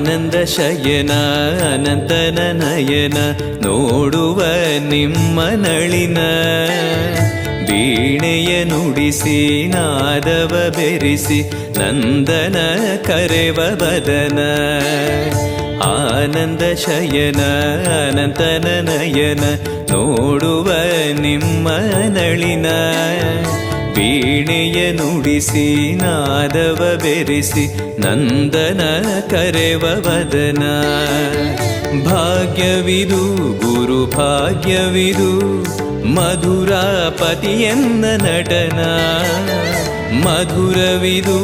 ಆನಂದ ಶಯನ ಅನಂತನ ನಯನ ನೋಡುವ ನಿಮ್ಮ ನಳಿನ ವೀಣೆಯ ನುಡಿಸಿ ನಾದವ ಬೆರೆಸಿ ನಂದನ ಕರೆವ ಬದನ ಆನಂದ ಶಯನ ಅನಂತನ ನಯನ ನೋಡುವ ನಿಮ್ಮ ನಳಿನ ವೀಣೆಯ ನುಡಿಸಿ ನಾದವ ಬೆರೆಸಿ ನಂದನ ಕರೆವ ವದನ ಭಾಗ್ಯವಿದು ಗುರು ಭಾಗ್ಯವಿದು ಮಧುರಾಪತಿಯನ್ನ ನಟನ ಮಧುರವಿದು